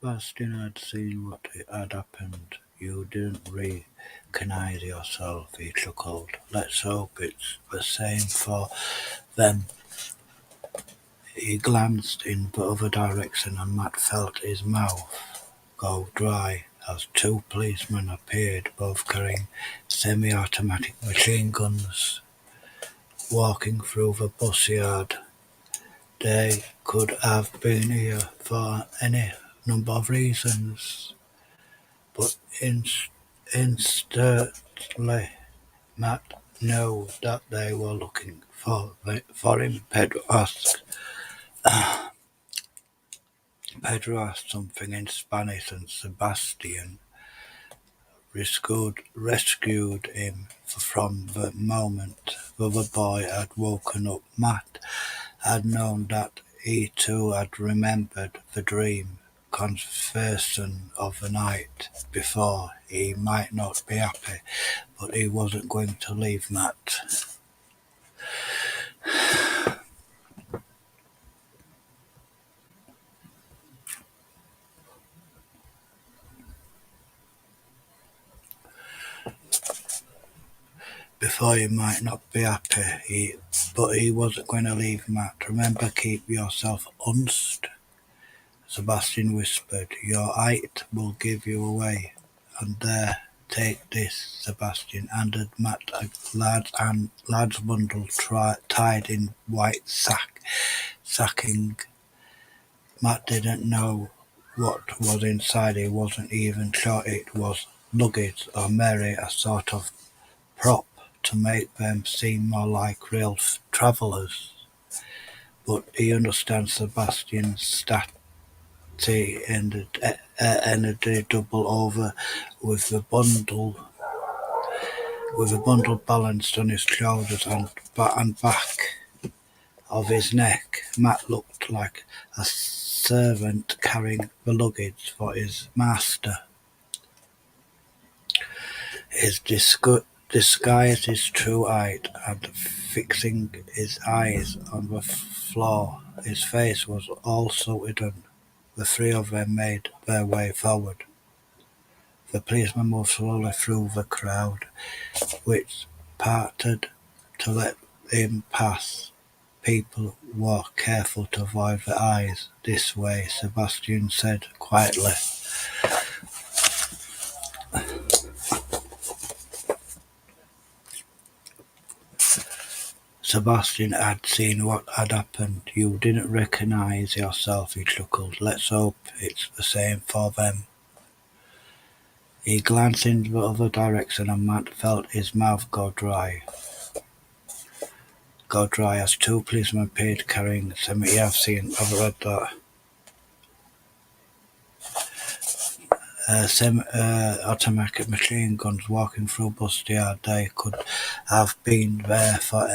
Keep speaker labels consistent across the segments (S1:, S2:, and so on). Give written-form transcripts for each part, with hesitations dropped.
S1: Sebastian had seen what had happened. "You didn't recognize yourself," he chuckled. "Let's hope it's the same for them." He glanced in the other direction and Matt felt his mouth go dry as two policemen appeared, both carrying semi-automatic machine guns, walking through the bus yard. They could have been here for any number of reasons, but instantly Matt knew that they were looking for him. Pedro asked something in Spanish and Sebastian rescued him from the moment the other boy had woken up. Matt had known that he too had remembered the dream conversation of the night before. He might not be happy, but he wasn't going to leave Matt. Before he might not be happy, but he wasn't going to leave Matt. "Remember, keep yourself honest," Sebastian whispered. "Your height will give you away. And there, take this." Sebastian handed Matt a large bundle tied in white sacking. Matt didn't know what was inside. He wasn't even sure it was luggage or merely a sort of prop to make them seem more like real travellers. But he understands Sebastian's energy double over with the bundle balanced on his shoulders and back of his neck. Matt looked like a servant carrying the luggage for his master. His disguised his true height, and fixing his eyes on the floor, his face was also hidden. The three of them made their way forward. The policeman moved slowly through the crowd, which parted to let him pass. People were careful to avoid their eyes. "This way," Sebastian said quietly. Sebastian had seen what had happened. "You didn't recognize yourself," he chuckled. "Let's hope it's the same for them." He glanced in the other direction and Matt felt his mouth go dry as two policemen appeared carrying I've read that. Automatic machine guns walking through bus yard. They could have been there for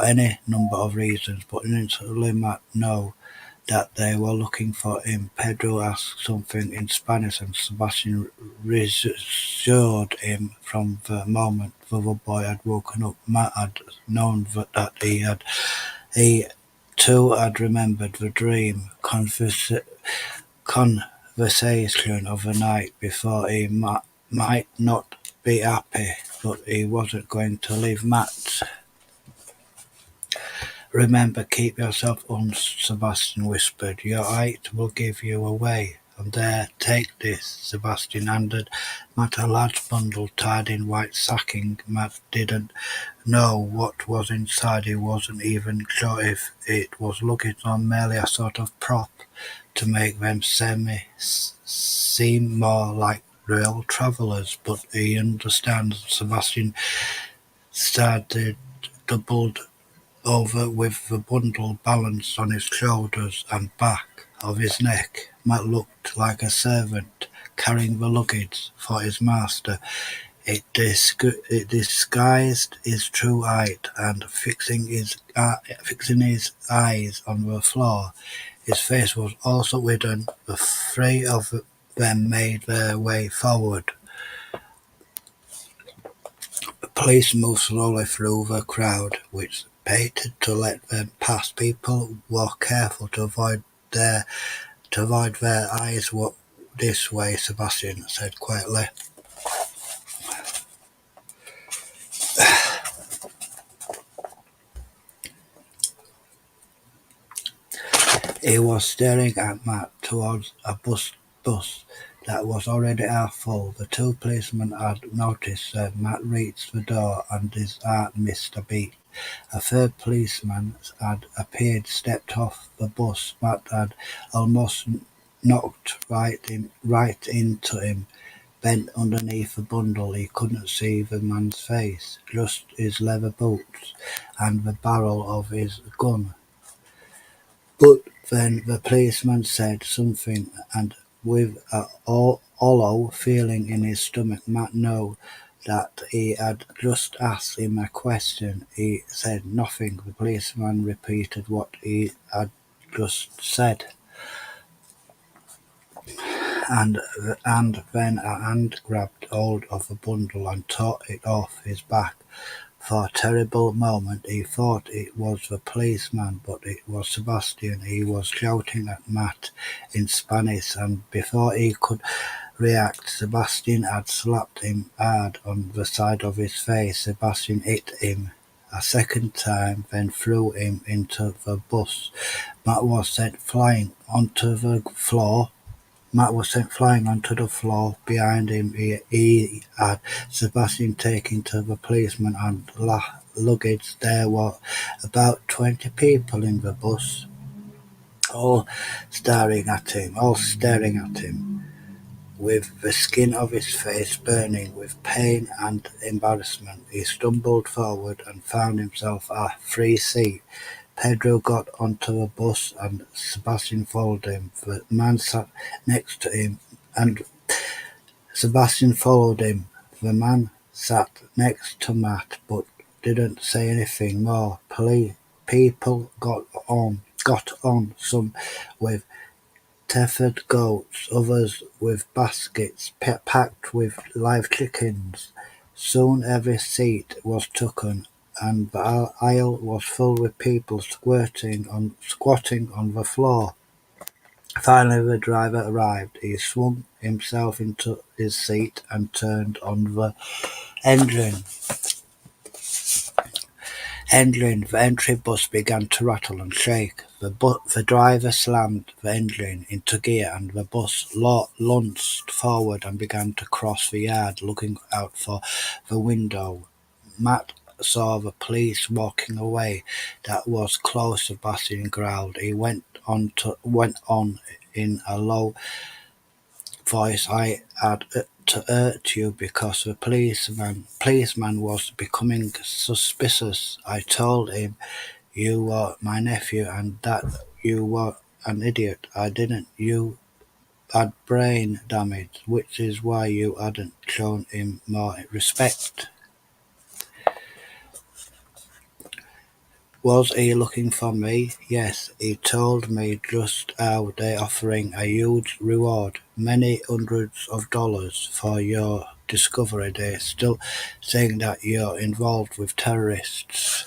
S1: any number of reasons, but instantly Matt knew that they were looking for him. Pedro asked something in Spanish and Sebastian reassured him from the moment the other boy had woken up. Matt had known that he too had remembered the dream conversation of the night before. He might not be happy, but he wasn't going to leave Matt. "Remember, keep yourself honest," Sebastian whispered. "Your height will give you away. And there, take this." Sebastian handed Matt a large bundle tied in white sacking. Matt didn't know what was inside. He wasn't even sure if it was luggage or merely a sort of prop to make them seem more like real travellers. But he understands. Sebastian started doubled over with the bundle balanced on his shoulders and back of his neck. Matt looked like a servant carrying the luggage for his master. It disguised his true height, and fixing his eyes on the floor, his face was also hidden. The three of them made their way forward. The police moved slowly through the crowd, which parted to let them pass. People were careful to avoid their eyes this way, Sebastian said quietly. He was staring at Matt towards a bus that was already half full. The two policemen had noticed that Matt reached the door and his heart missed a beat. A third policeman had appeared, stepped off the bus. Matt had almost knocked right into him, bent underneath the bundle. He couldn't see the man's face, just his leather boots and the barrel of his gun. But then the policeman said something, and with a hollow feeling in his stomach, Matt knew that he had just asked him a question. He said nothing. The policeman repeated what he had just said, and then a hand grabbed hold of the bundle and tore it off his back. For a terrible moment he thought it was the policeman, but it was Sebastian. He was shouting at Matt in Spanish, and before he could react, Sebastian had slapped him hard on the side of his face. Sebastian hit him a second time, then threw him into the bus. Matt was sent flying onto the floor. Matt was sent flying onto the floor. Behind him he had Sebastian taken to the policeman and luggage. There were about 20 people in the bus, all staring at him, with the skin of his face burning with pain and embarrassment. He stumbled forward and found himself a free seat. Pedro got onto the bus and Sebastian followed him. The man sat next to him and Sebastian followed him. The man sat next to Matt but didn't say anything more. People got on, some with tethered goats, others with baskets packed with live chickens. Soon every seat was taken, and the aisle was full with people squatting on the floor. Finally the driver arrived. He swung himself into his seat and turned on the engine. The entry bus began to rattle and shake. The driver slammed the engine into gear and the bus lunged forward and began to cross the yard, looking out for the window. Matt saw the police walking away. That was close. Sebastian growled. He went on in a low voice. I had to hurt you because the policeman was becoming suspicious. I told him you were my nephew and that you were an idiot. I didn't. You had brain damage, which is why you hadn't shown him more respect. Was he looking for me? Yes, he told me just how they're offering a huge reward, many hundreds of dollars for your discovery. They're still saying that you're involved with terrorists.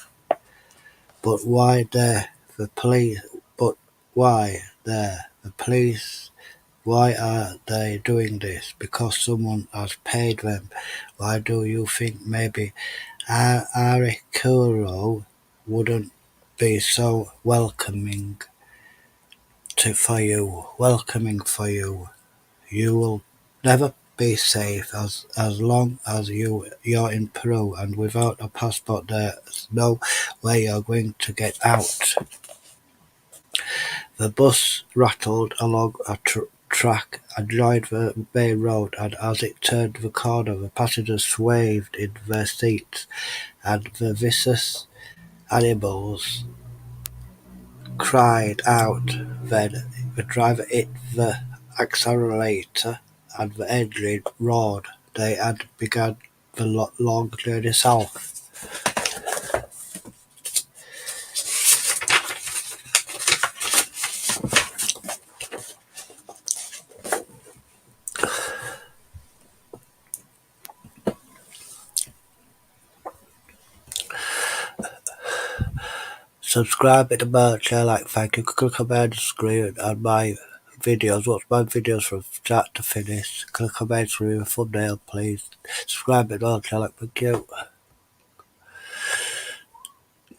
S1: But why there? The police. But why there? The police. Why are they doing this? Because someone has paid them. Why do you think maybe Arikuro wouldn't be so welcoming for you? You will never be safe as long as you're in Peru, and without a passport there's no way you're going to get out. The bus rattled along a track adjoining the main road, and as it turned the corner, the passengers swayed in their seats, and the vicious animals cried out. Then the driver hit the accelerator, and the engine roared. They had begun the long journey south. Subscribe, hit the bell, share, like, thank you. Click on the screen on my videos, watch my videos from start to finish. Click on my thumbnail, please. Subscribe and all, thank you.